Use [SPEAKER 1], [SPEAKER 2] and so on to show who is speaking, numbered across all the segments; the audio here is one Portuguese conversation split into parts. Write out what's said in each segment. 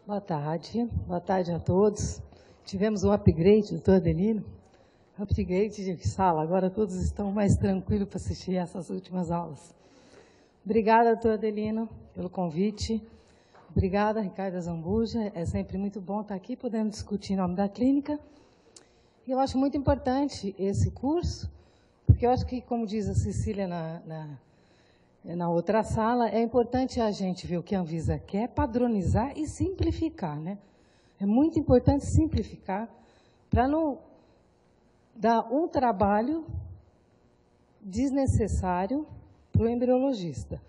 [SPEAKER 1] Boa tarde a todos. Tivemos um upgrade, doutor Adelino, upgrade de sala, agora todos estão mais tranquilos para assistir essas últimas aulas. Obrigada, doutor Adelino, pelo convite. Obrigada, Ricardo Zambuja, é sempre muito bom estar aqui, podendo discutir em nome da clínica. E eu acho muito importante esse curso, porque eu acho que, como diz a Cecília na outra sala, é importante a gente ver o que a Anvisa quer, padronizar e simplificar, né? É muito importante simplificar para não dar um trabalho desnecessário para o embriologista.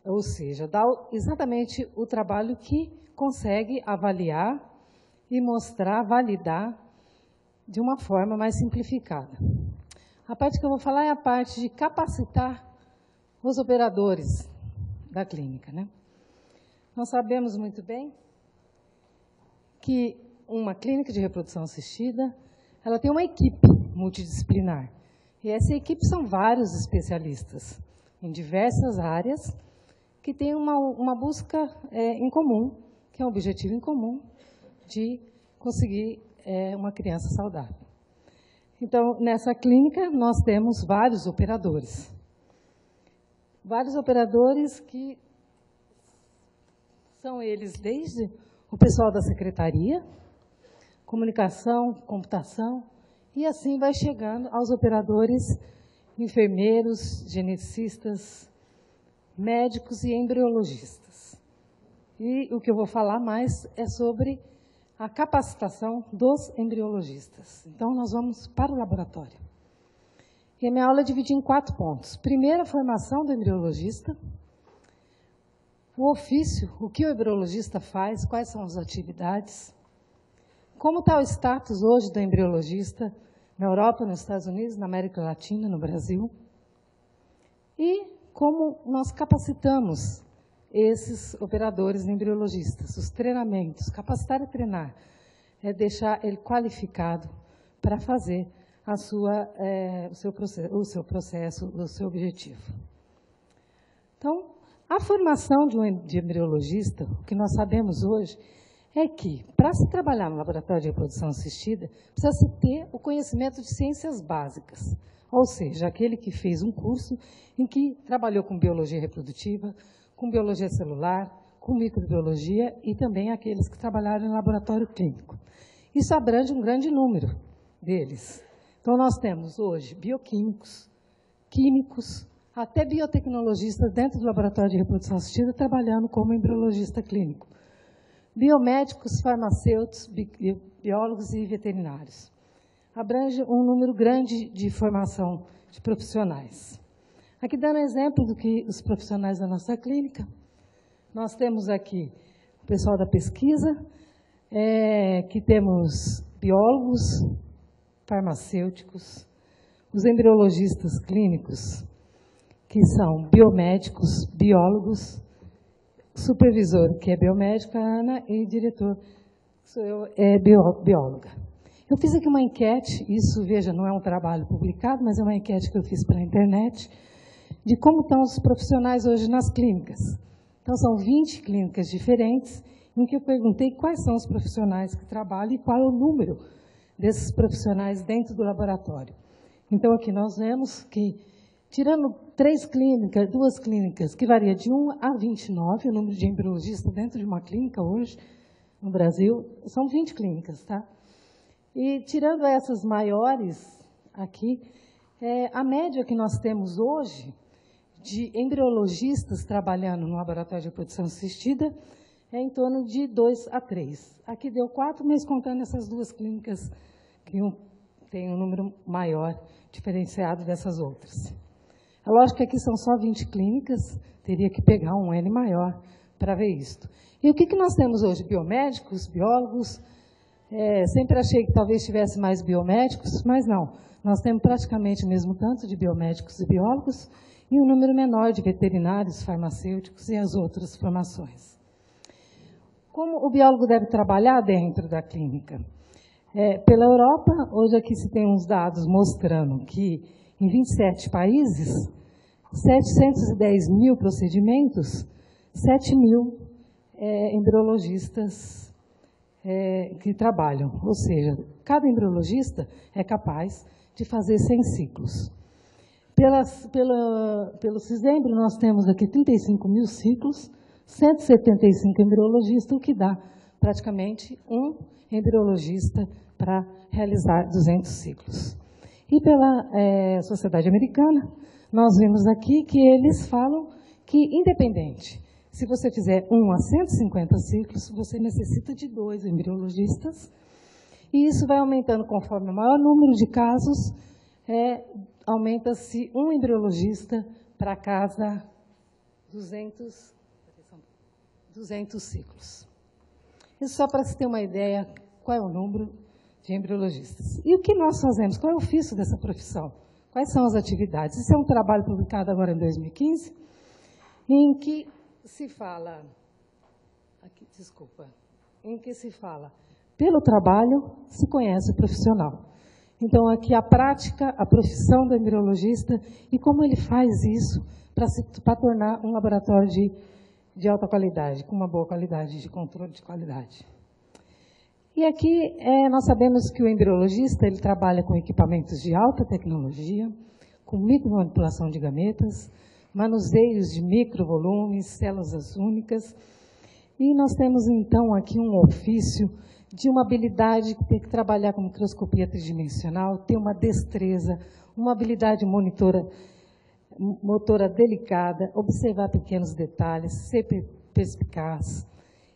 [SPEAKER 1] Ou seja, dar exatamente o trabalho que consegue avaliar e mostrar, validar de uma forma mais simplificada. A parte que eu vou falar é a parte de capacitar os operadores da clínica, né? Nós sabemos muito bem que uma clínica de reprodução assistida, ela tem uma equipe multidisciplinar. E essa equipe são vários especialistas em diversas áreas que têm uma busca em comum, que é um objetivo em comum de conseguir uma criança saudável. Então, nessa clínica, nós temos vários operadores. Vários operadores que são eles desde o pessoal da secretaria, comunicação, computação, e assim vai chegando aos operadores, enfermeiros, geneticistas, médicos e embriologistas. E o que eu vou falar mais é sobre a capacitação dos embriologistas. Então, nós vamos para o laboratório. E a minha aula é dividida em 4 pontos. Primeiro, a formação do embriologista. O ofício, o que o embriologista faz, quais são as atividades. Como está o status hoje do embriologista na Europa, nos Estados Unidos, na América Latina, no Brasil. E como nós capacitamos esses operadores embriologistas, os treinamentos. Capacitar e treinar é deixar ele qualificado para fazer o seu processo, o seu objetivo. Então, a formação de embriologista, o que nós sabemos hoje, é que, para se trabalhar no laboratório de reprodução assistida, precisa-se ter o conhecimento de ciências básicas, ou seja, aquele que fez um curso em que trabalhou com biologia reprodutiva, com biologia celular, com microbiologia e também aqueles que trabalharam em laboratório clínico. Isso abrange um grande número deles. Então, nós temos hoje bioquímicos, químicos, até biotecnologistas dentro do laboratório de reprodução assistida trabalhando como embriologista clínico. Biomédicos, farmacêuticos, biólogos e veterinários. Abrange um número grande de formação de profissionais. Aqui dando exemplo do que os profissionais da nossa clínica, nós temos aqui o pessoal da pesquisa, que temos biólogos, farmacêuticos, os embriologistas clínicos, que são biomédicos, biólogos, supervisor, que é biomédica, a Ana, e diretor, que sou eu, é bióloga. Eu fiz aqui uma enquete, isso, veja, não é um trabalho publicado, mas é uma enquete que eu fiz pela internet, de como estão os profissionais hoje nas clínicas. Então, são 20 clínicas diferentes, em que eu perguntei quais são os profissionais que trabalham e qual é o número desses profissionais dentro do laboratório. Então, aqui nós vemos que, tirando 2 clínicas, que varia de 1 a 29, o número de embriologistas dentro de uma clínica hoje, no Brasil, são 20 clínicas, tá? E tirando essas maiores aqui, a média que nós temos hoje de embriologistas trabalhando no laboratório de reprodução assistida é em torno de 2 a 3. Aqui deu 4, mas contando essas 2 clínicas que tem um número maior, diferenciado dessas outras. É lógico que aqui são só 20 clínicas, teria que pegar um N maior para ver isto. E o que nós temos hoje? Biomédicos, biólogos. Sempre achei que talvez tivesse mais biomédicos, mas não. Nós temos praticamente o mesmo tanto de biomédicos e biólogos e um número menor de veterinários, farmacêuticos e as outras formações. Como o biólogo deve trabalhar dentro da clínica? Pela Europa, hoje aqui se tem uns dados mostrando que em 27 países, 710 mil procedimentos, 7 mil embriologistas que trabalham. Ou seja, cada embriologista é capaz de fazer 100 ciclos. Pelo CISEMBRO, nós temos aqui 35 mil ciclos, 175 embriologistas, o que dá praticamente um embriologista para realizar 200 ciclos. E pela Sociedade Americana, nós vimos aqui que eles falam que, independente, se você fizer 1 a 150 ciclos, você necessita de 2 embriologistas, e isso vai aumentando conforme o maior número de casos, aumenta-se um embriologista para cada 200 ciclos. Isso só para se ter uma ideia qual é o número de embriologistas. E o que nós fazemos? Qual é o ofício dessa profissão? Quais são as atividades? Esse é um trabalho publicado agora em 2015, em que se fala, pelo trabalho se conhece o profissional. Então, aqui a prática, a profissão do embriologista e como ele faz isso para tornar um laboratório de alta qualidade, com uma boa qualidade, de controle de qualidade. E aqui nós sabemos que o embriologista ele trabalha com equipamentos de alta tecnologia, com micromanipulação de gametas, manuseios de microvolumes, células únicas. E nós temos, então, aqui um ofício de uma habilidade que tem que trabalhar com microscopia tridimensional, ter uma destreza, uma habilidade motora delicada, observar pequenos detalhes, ser perspicaz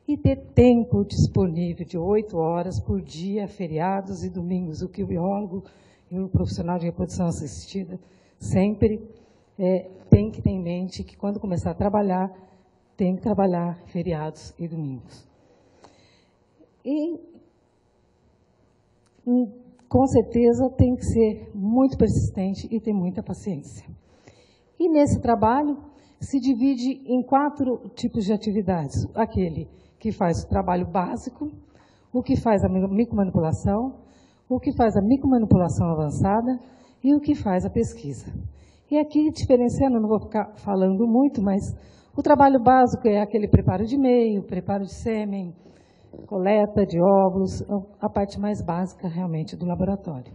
[SPEAKER 1] e ter tempo disponível de 8 horas por dia, feriados e domingos, o que o biólogo e o profissional de reprodução assistida sempre tem que ter em mente que quando começar a trabalhar, tem que trabalhar feriados e domingos. E, com certeza, tem que ser muito persistente e ter muita paciência. E nesse trabalho, se divide em 4 tipos de atividades. Aquele que faz o trabalho básico, o que faz a micromanipulação, o que faz a micromanipulação avançada e o que faz a pesquisa. E aqui, diferenciando, não vou ficar falando muito, mas o trabalho básico é aquele preparo de meio, preparo de sêmen, coleta de óvulos, a parte mais básica realmente do laboratório.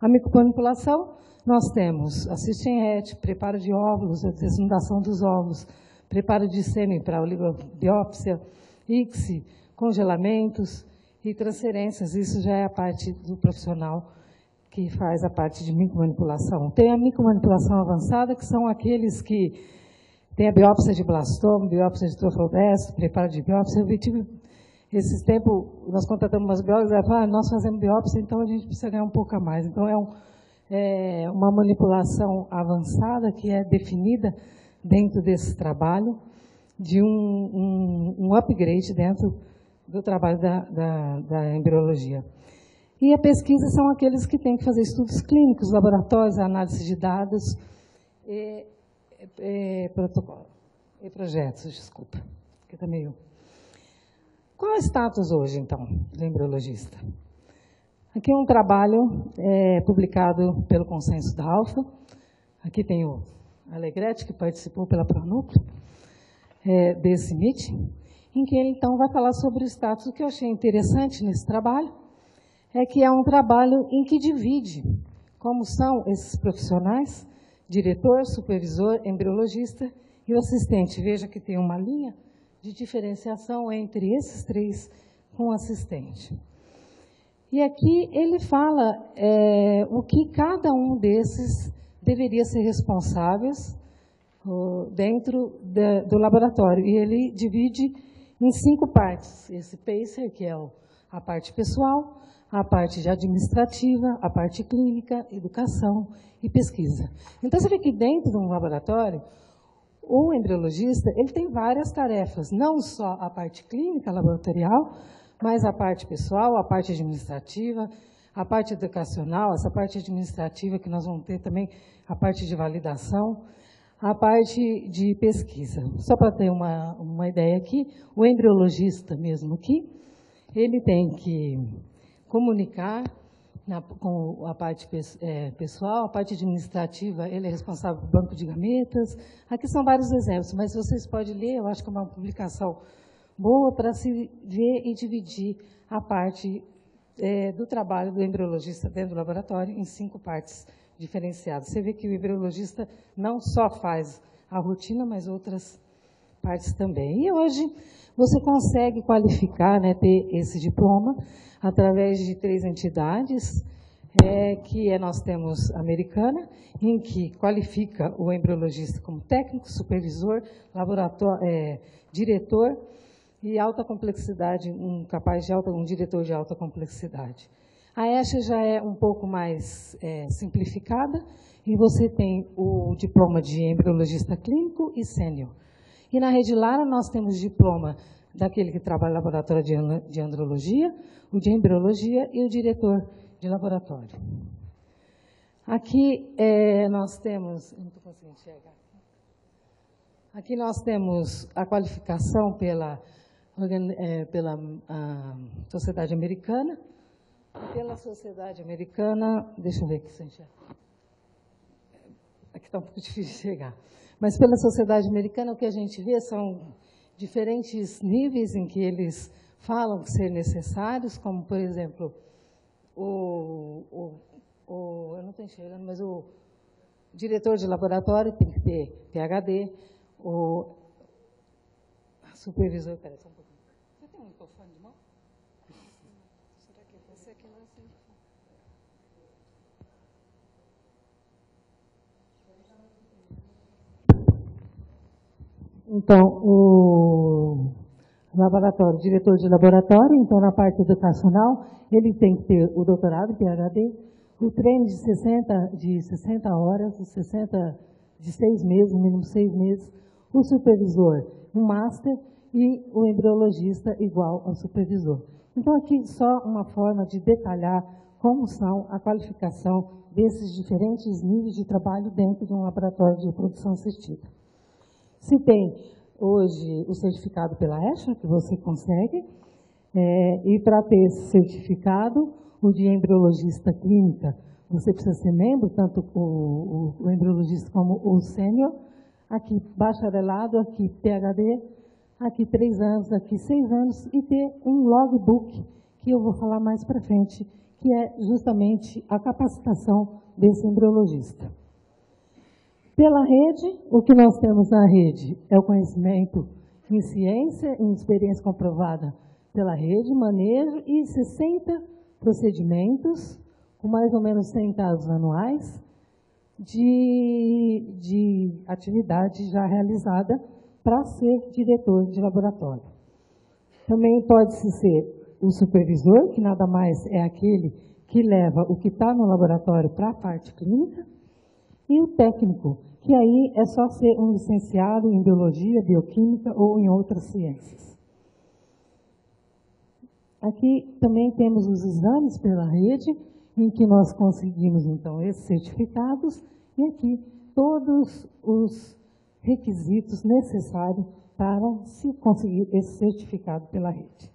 [SPEAKER 1] A micromanipulação, nós temos a cysteine, preparo de óvulos, a desnudação dos óvulos, preparo de sêmen para oligobiópsia, ICSI, congelamentos e transferências. Isso já é a parte do profissional que faz a parte de micromanipulação. Tem a micromanipulação avançada, que são aqueles que têm a biópsia de blastoma, biópsia de trofoblasto, preparo de biópsia. Eu tive esses tempos, nós contratamos umas biólogas, ela fala, nós fazemos biópsia, então a gente precisa ganhar um pouco a mais. Então, é uma manipulação avançada que é definida dentro desse trabalho, de um upgrade dentro do trabalho da embriologia. E a pesquisa são aqueles que têm que fazer estudos clínicos, laboratórios, análise de dados e projetos, desculpa, que está meio... Qual é o status hoje, então, do embriologista? Aqui é um trabalho publicado pelo Consenso da Alfa. Aqui tem o Alegrete, que participou pela Pronúcleo, desse meeting, em que ele, então, vai falar sobre o status. O que eu achei interessante nesse trabalho é que é um trabalho em que divide como são esses profissionais, diretor, supervisor, embriologista e o assistente. Veja que tem uma linha de diferenciação entre esses 3 com o assistente. E aqui ele fala o que cada um desses deveria ser responsáveis dentro do laboratório. E ele divide em 5 partes. Esse PACER, que é a parte pessoal, a parte administrativa, a parte clínica, educação e pesquisa. Então, você vê que dentro de um laboratório, o embriologista ele tem várias tarefas, não só a parte clínica laboratorial, mas a parte pessoal, a parte administrativa, a parte educacional, essa parte administrativa que nós vamos ter também, a parte de validação, a parte de pesquisa. Só para ter uma ideia aqui, o embriologista mesmo aqui, ele tem que comunicar com a parte pessoal, a parte administrativa, ele é responsável pelo banco de gametas. Aqui são vários exemplos, mas vocês podem ler, eu acho que é uma publicação boa para se ver e dividir a parte do trabalho do embriologista dentro do laboratório em 5 partes diferenciadas. Você vê que o embriologista não só faz a rotina, mas outras partes também. E hoje você consegue qualificar, né, ter esse diploma através de 3 entidades, nós temos a americana, em que qualifica o embriologista como técnico, supervisor, diretor e alta complexidade, um diretor de alta complexidade. A ESHA já é um pouco mais simplificada, e você tem o diploma de embriologista clínico e sênior. E na Rede Lara nós temos diploma daquele que trabalha no laboratório de andrologia, o de embriologia e o diretor de laboratório. Aqui nós temos, não estou conseguindo enxergar. Aqui nós temos a qualificação pela Sociedade Americana. Pela Sociedade Americana, deixa eu ver aqui se enxerga. Aqui está um pouco difícil de chegar. Mas pela Sociedade Americana, o que a gente vê são diferentes níveis em que eles falam ser necessários, como, por exemplo, eu não estou enxergando, mas o diretor de laboratório tem que ter PhD, o supervisor, peraí, só um pouquinho. Você tem um microfone de mão? Será que você aqui não sei? Então, o diretor de laboratório, então, na parte educacional, ele tem que ter o doutorado, PhD, o treino de 60 horas, de 6 meses, no mínimo 6 meses, o supervisor, um master, e o embriologista igual ao supervisor. Então, aqui só uma forma de detalhar como são a qualificação desses diferentes níveis de trabalho dentro de um laboratório de reprodução assistida. Se tem hoje o certificado pela ESHA, que você consegue, e para ter esse certificado, o de embriologista clínica, você precisa ser membro, tanto o embriologista como o sênior, aqui bacharelado, aqui PhD, aqui 3 anos, aqui 6 anos, e ter um logbook, que eu vou falar mais para frente, que é justamente a capacitação desse embriologista. Pela rede, o que nós temos na rede é o conhecimento em ciência, em experiência comprovada pela rede, manejo e 60 procedimentos, com mais ou menos 100 casos anuais, de atividade já realizada para ser diretor de laboratório. Também pode-se ser o supervisor, que nada mais é aquele que leva o que está no laboratório para a parte clínica, e o técnico, que aí é só ser um licenciado em biologia, bioquímica ou em outras ciências. Aqui também temos os exames pela rede, em que nós conseguimos, então, esses certificados, e aqui todos os requisitos necessários para se conseguir esse certificado pela rede.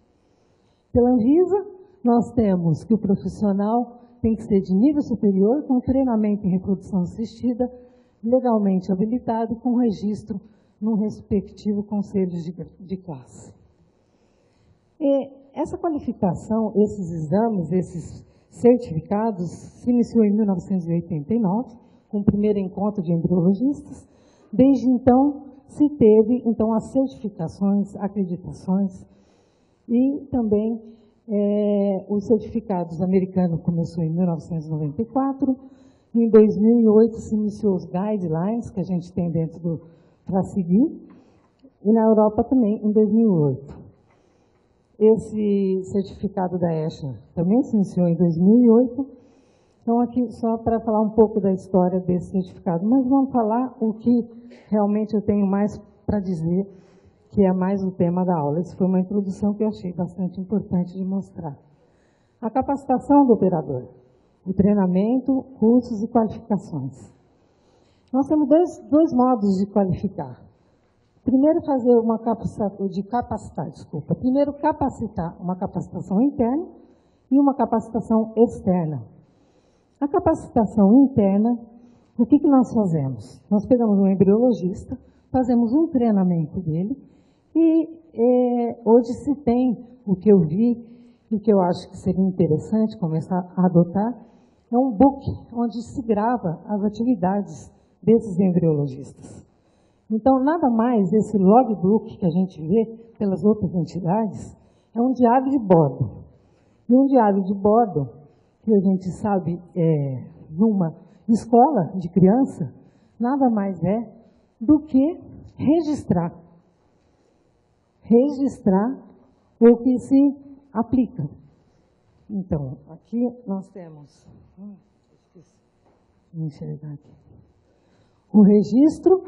[SPEAKER 1] Pela Anvisa, nós temos que o profissional tem que ser de nível superior, com treinamento em reprodução assistida, legalmente habilitado e com registro no respectivo conselho de classe. E essa qualificação, esses exames, esses certificados, se iniciou em 1989, com o primeiro encontro de embriologistas. Desde então, se teve as certificações, acreditações, e também os certificados americanos começou em 1994, em 2008 se iniciou os guidelines que a gente tem dentro para seguir, e na Europa também em 2008. Esse certificado da ESHA também se iniciou em 2008. Então, aqui só para falar um pouco da história desse certificado, mas vamos falar o que realmente eu tenho mais para dizer, que é mais o tema da aula. Isso foi uma introdução que eu achei bastante importante de mostrar. A capacitação do operador, o treinamento, cursos e qualificações. Nós temos dois modos de qualificar. Primeiro, fazer uma Primeiro, capacitar uma capacitação interna e uma capacitação externa. A capacitação interna, o que nós fazemos? Nós pegamos um embriologista, fazemos um treinamento dele, E hoje se tem, o que eu vi, e que eu acho que seria interessante começar a adotar, é um book onde se grava as atividades desses embriologistas. Então, nada mais, esse logbook que a gente vê pelas outras entidades, é um diário de bordo. E um diário de bordo, que a gente sabe, numa escola de criança, nada mais é do que registrar. Registrar o que se aplica. Então, aqui nós temos... Vou enxergar aqui. O registro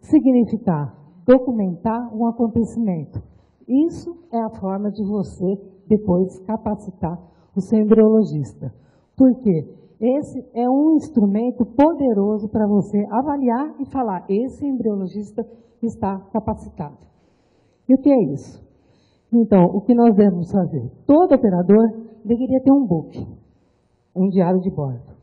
[SPEAKER 1] significa documentar um acontecimento. Isso é a forma de você depois capacitar o seu embriologista. Por quê? Esse é um instrumento poderoso para você avaliar e falar, esse embriologista está capacitado. E o que é isso? Então, o que nós devemos fazer? Todo operador deveria ter um book, um diário de bordo.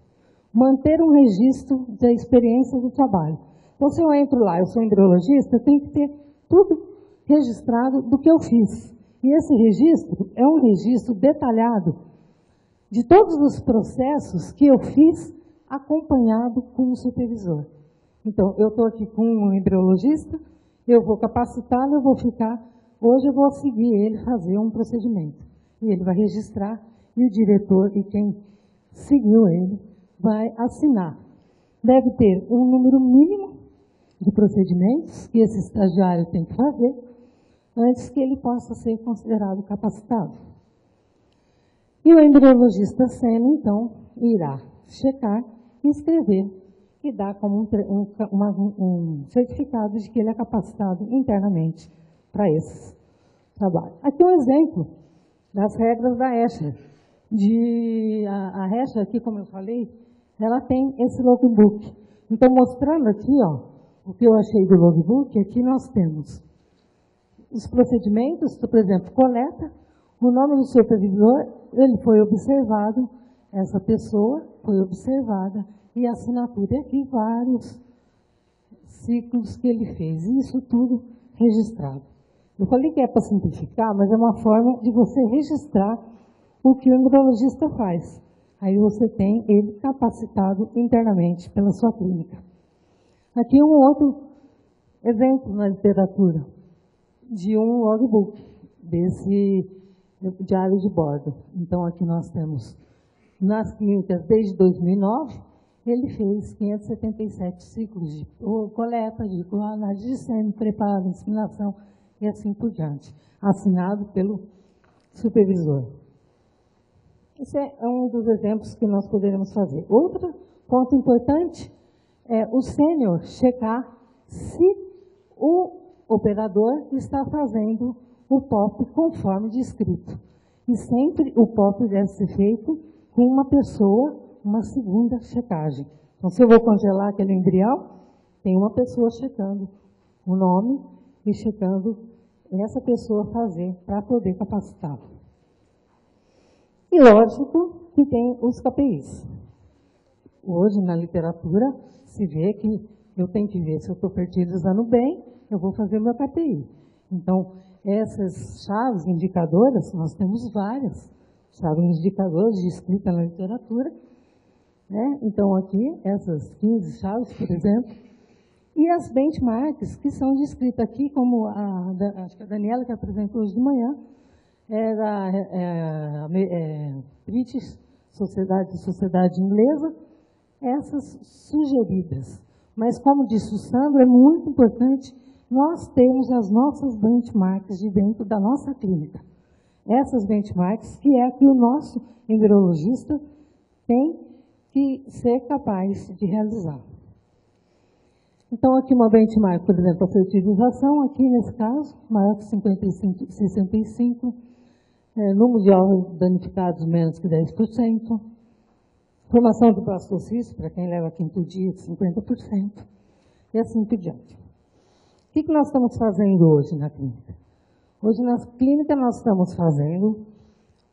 [SPEAKER 1] Manter um registro da experiência do trabalho. Então, se eu entro lá, eu sou embriologista, eu tenho que ter tudo registrado do que eu fiz. E esse registro é um registro detalhado de todos os processos que eu fiz acompanhado com o supervisor. Então, eu estou aqui com um embriologista, eu vou capacitá-lo, eu vou ficar... Hoje eu vou seguir ele fazer um procedimento. E ele vai registrar, e o diretor e quem seguiu ele vai assinar. Deve ter um número mínimo de procedimentos que esse estagiário tem que fazer antes que ele possa ser considerado capacitado. E o embriologista sênior, então, irá checar e escrever e dar como um certificado de que ele é capacitado internamente para esses trabalhos. Aqui um exemplo das regras da ESHA. A ESHA aqui, como eu falei, ela tem esse logbook. Então, mostrando aqui, ó, o que eu achei do logbook, aqui nós temos os procedimentos, por exemplo, coleta, o nome do supervisor, ele foi observado, essa pessoa foi observada, e a assinatura. E aqui vários ciclos que ele fez, e isso tudo registrado. Eu falei que é para simplificar, mas é uma forma de você registrar o que o embriologista faz. Aí você tem ele capacitado internamente pela sua clínica. Aqui um outro exemplo na literatura de um logbook, desse diário de bordo. Então, aqui nós temos, nas clínicas desde 2009, ele fez 577 ciclos de coleta, de análise de sêmen, preparo, inseminação, e assim por diante, assinado pelo supervisor. Esse é um dos exemplos que nós poderemos fazer. Outro ponto importante é o sênior checar se o operador está fazendo o POP conforme descrito. E sempre o POP deve ser feito com uma pessoa, uma segunda checagem. Então, se eu vou congelar aquele embrião, tem uma pessoa checando o nome e checando essa pessoa fazer para poder capacitá-lo. E lógico que tem os KPIs. Hoje, na literatura, se vê que eu tenho que ver se eu estou fertilizando bem, eu vou fazer o meu KPI. Então, essas chaves indicadoras, nós temos várias chaves indicadoras descritas na literatura, né? Então, aqui, essas 15 chaves, por exemplo, e as benchmarks, que são descritas aqui, como acho que a Daniela, que apresentou hoje de manhã, é da British Sociedade Inglesa, essas sugeridas. Mas, como disse o Sandro, é muito importante nós termos as nossas benchmarks de dentro da nossa clínica. Essas benchmarks, que é que o nosso embriologista tem que ser capaz de realizar. Então, aqui uma benchmark, por exemplo, a fertilização, aqui nesse caso, maior que 65, número de ovos danificados menos que 10%, formação do blastocisto, para quem leva quinto dia, 50%, e assim por diante. O que nós estamos fazendo hoje na clínica? Hoje na clínica nós estamos fazendo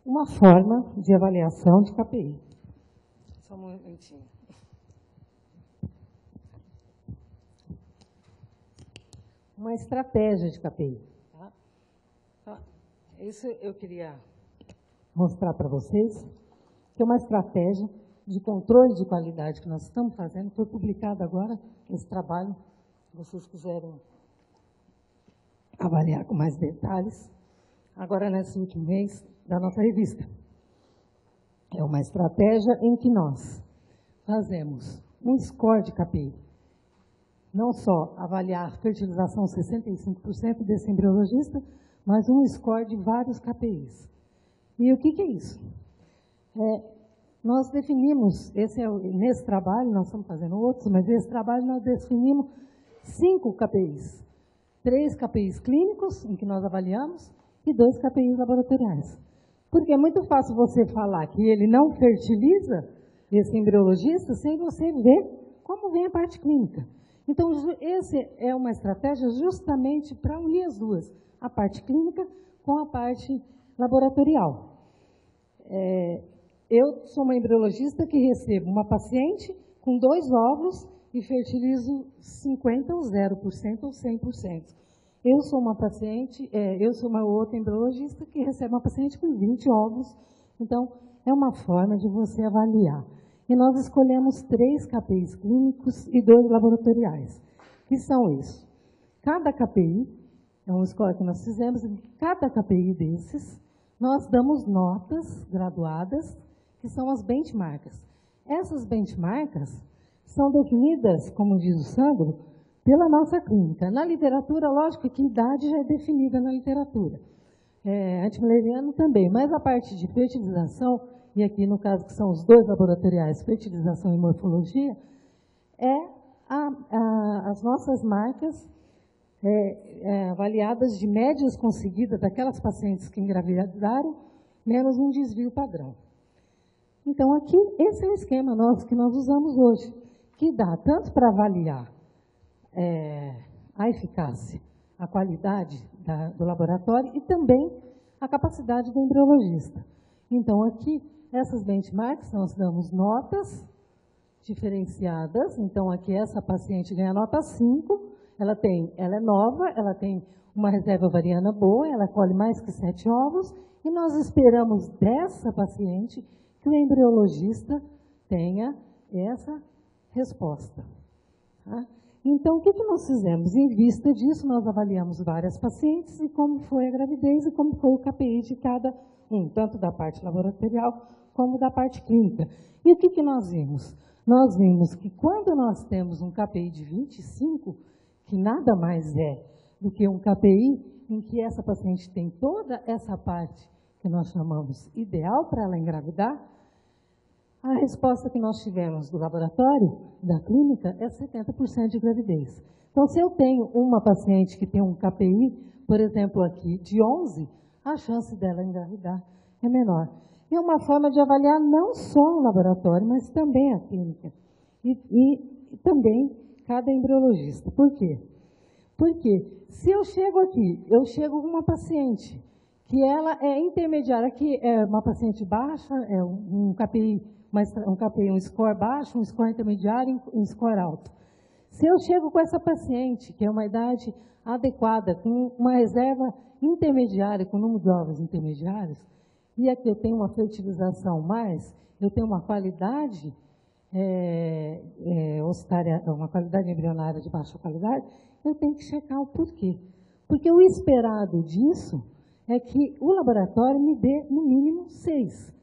[SPEAKER 1] uma forma de avaliação de KPI. Só um momentinho. Uma estratégia de KPI. Tá? Então, isso eu queria mostrar para vocês, que é uma estratégia de controle de qualidade que nós estamos fazendo. Foi publicado agora esse trabalho, se vocês quiserem avaliar com mais detalhes, agora nesse último mês da nossa revista. É uma estratégia em que nós fazemos um score de KPI. Não só avaliar fertilização 65% desse embriologista, mas um score de vários KPIs. E o que é isso? Nós definimos, nesse trabalho, nós estamos fazendo outros, mas nesse trabalho nós definimos 5 KPIs. 3 KPIs clínicos, em que nós avaliamos, e 2 KPIs laboratoriais. Porque é muito fácil você falar que ele não fertiliza esse embriologista sem você ver como vem a parte clínica. Então, essa é uma estratégia justamente para unir as duas, a parte clínica com a parte laboratorial. Eu sou uma embriologista que recebo uma paciente com 2 óvulos e fertilizo 50% ou 0% ou 100%. Eu sou uma outra embriologista que recebe uma paciente com 20 óvulos. Então, é uma forma de você avaliar. E nós escolhemos 3 KPIs clínicos e 2 laboratoriais, que são isso. Cada KPI, é um score que nós fizemos, em cada KPI desses, nós damos notas graduadas, que são as benchmarks. Essas benchmarks são definidas, como diz o Sandro, pela nossa clínica. Na literatura, lógico que idade já é definida na literatura. Antimileriano também, mas a parte de fertilização, e aqui no caso que são os 2 laboratoriais, fertilização e morfologia, as nossas marcas avaliadas de médias conseguidas daquelas pacientes que engravidaram, menos um desvio padrão. Então, aqui, esse é o esquema nosso que nós usamos hoje, que dá tanto para avaliar a eficácia, a qualidade do laboratório e também a capacidade do embriologista. Então, aqui, essas benchmarks, nós damos notas diferenciadas. Então, aqui, essa paciente ganha nota 5, ela é nova, ela tem uma reserva ovariana boa, ela colhe mais que 7 óvulos, e nós esperamos dessa paciente que o embriologista tenha essa resposta. Tá? Então, o que nós fizemos? Em vista disso, nós avaliamos várias pacientes e como foi a gravidez e como foi o KPI de cada um, tanto da parte laboratorial como da parte clínica. E o que nós vimos? Nós vimos que quando nós temos um KPI de 25, que nada mais é do que um KPI em que essa paciente tem toda essa parte que nós chamamos ideal para ela engravidar, a resposta que nós tivemos do laboratório, da clínica, é 70% de gravidez. Então, se eu tenho uma paciente que tem um KPI, por exemplo, aqui, de 11, a chance dela engravidar é menor. E é uma forma de avaliar não só o laboratório, mas também a clínica. E também cada embriologista. Por quê? Porque se eu chego aqui, eu chego com uma paciente que ela é intermediária, que é uma paciente baixa, é um KPI, um score baixo, um score intermediário e um score alto. Se eu chego com essa paciente, que é uma idade adequada, com uma reserva intermediária, com número de óvulos intermediários, e aqui eu tenho uma fertilização mais, eu tenho uma qualidade uma qualidade embrionária de baixa qualidade, eu tenho que checar o porquê. Porque o esperado disso é que o laboratório me dê, no mínimo, 6.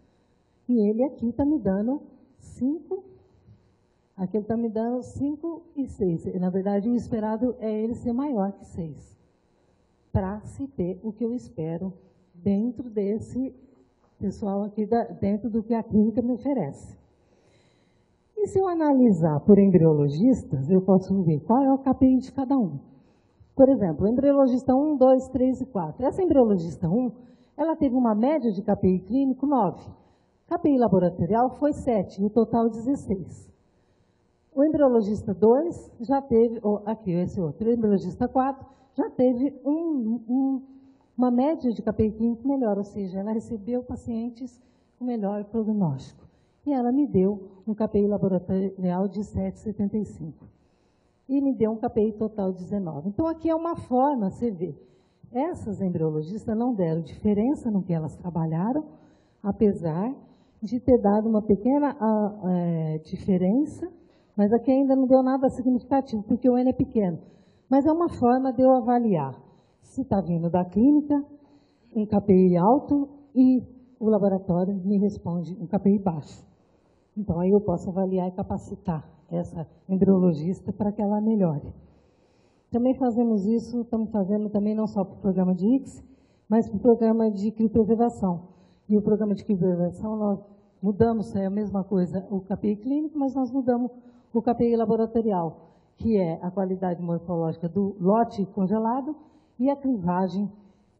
[SPEAKER 1] E ele aqui está me dando 5. Aqui ele está me dando 5 e 6. Na verdade, o esperado é ele ser maior que 6. Para se ter o que eu espero dentro desse pessoal aqui, dentro do que a clínica me oferece. E se eu analisar por embriologistas, eu posso ver qual é o KPI de cada um. Por exemplo, embriologista 1, 2, 3 e 4. Essa embriologista 1, ela teve uma média de KPI clínico 9. KPI laboratorial foi 7, e o total 16. O embriologista 2 já teve, aqui esse outro, o embriologista 4 já teve uma média de KPI clínico melhor, ou seja, ela recebeu pacientes com melhor prognóstico. E ela me deu um KPI laboratorial de 7,75. E me deu um KPI total de 19. Então, aqui é uma forma, você vê, Essas embriologistas não deram diferença no que elas trabalharam, apesar de ter dado uma pequena diferença, mas aqui ainda não deu nada significativo, porque o N é pequeno. Mas é uma forma de eu avaliar se está vindo da clínica um KPI alto e o laboratório me responde um KPI baixo. Então, aí eu posso avaliar e capacitar essa embriologista para que ela melhore. Também fazemos isso, estamos fazendo também não só para o programa de ICSI, mas para o programa de criopreservação. E o programa de criopreservação, nós mudamos, é a mesma coisa, o KPI clínico, mas nós mudamos o KPI laboratorial, que é a qualidade morfológica do lote congelado e a clivagem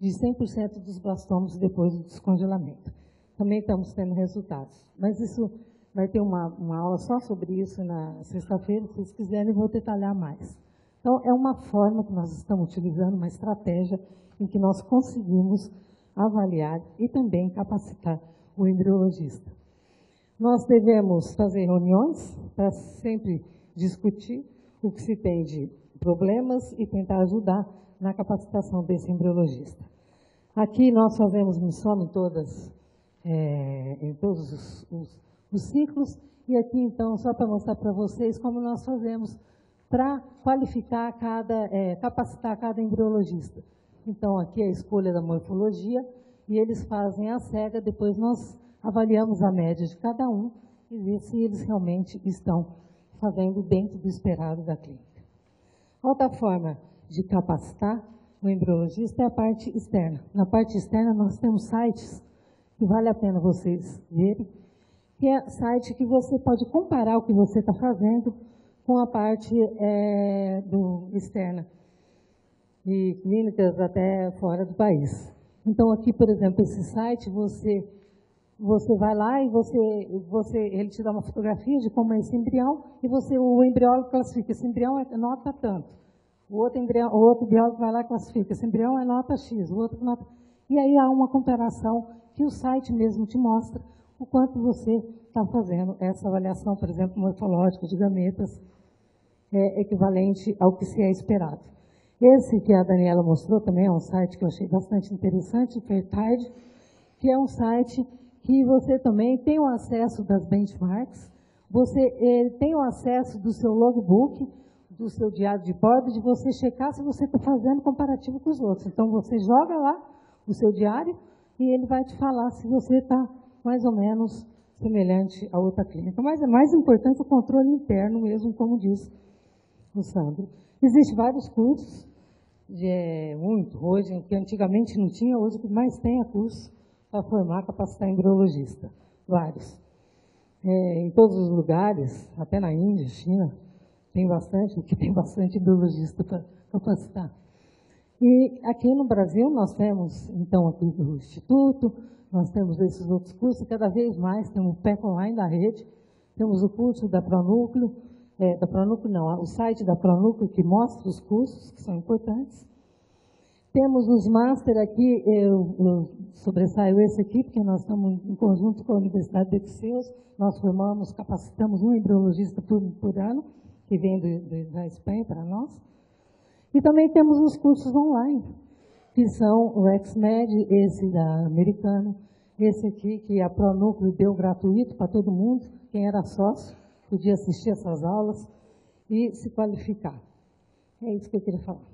[SPEAKER 1] de 100% dos blastômeros depois do descongelamento. Também estamos tendo resultados. Mas isso vai ter uma aula só sobre isso na sexta-feira, se vocês quiserem, eu vou detalhar mais. Então, é uma forma que nós estamos utilizando, uma estratégia em que nós conseguimos avaliar e também capacitar o embriologista. Nós devemos fazer reuniões para sempre discutir o que se tem de problemas e tentar ajudar na capacitação desse embriologista. Aqui nós fazemos missão em todos os ciclos, e aqui então, só para mostrar para vocês como nós fazemos para qualificar capacitar cada embriologista. Então, aqui é a escolha da morfologia, e eles fazem a cega, depois nós avaliamos a média de cada um e ver se eles realmente estão fazendo dentro do esperado da clínica. Outra forma de capacitar o embriologista é a parte externa. Na parte externa, nós temos sites que vale a pena vocês verem, que é site que você pode comparar o que você está fazendo com a parte externa, e clínicas até fora do país. Então, aqui, por exemplo, esse site, você vai lá e ele te dá uma fotografia de como é esse embrião, e o embriólogo classifica, esse embrião é nota tanto. O outro biólogo vai lá e classifica, esse embrião é nota X, o outro nota... E aí há uma comparação que o site mesmo te mostra o quanto você está fazendo essa avaliação, por exemplo, morfológica de gametas, equivalente ao que se é esperado. Esse que a Daniela mostrou também é um site que eu achei bastante interessante, o Fertide, que é um site que você também tem o acesso das benchmarks, você tem o acesso do seu logbook, do seu diário de bordo, de você checar se você está fazendo comparativo com os outros. Então, você joga lá o seu diário e ele vai te falar se você está mais ou menos semelhante a outra clínica. Mas é mais importante o controle interno mesmo, como disse o Sandro. Existem vários cursos, hoje, que antigamente não tinha, hoje o que mais tem é curso para formar, capacitar embriologista. Vários. Em todos os lugares, até na Índia, China, tem bastante embriologista para capacitar. E aqui no Brasil nós temos, então, aqui do Instituto, nós temos esses outros cursos, cada vez mais temos o PEC Online da rede, temos o curso da Pronúcleo, o site da Pronúcleo que mostra os cursos, que são importantes. Temos os Master aqui, eu sobressaio esse aqui, porque nós estamos em conjunto com a Universidade de Odisseus, nós capacitamos um embriologista por ano, que vem da Espanha para nós. E também temos os cursos online, que são o XMed, esse da Americana, esse aqui que a Pronúcleo deu gratuito para todo mundo, quem era sócio podia assistir essas aulas e se qualificar. É isso que eu queria falar.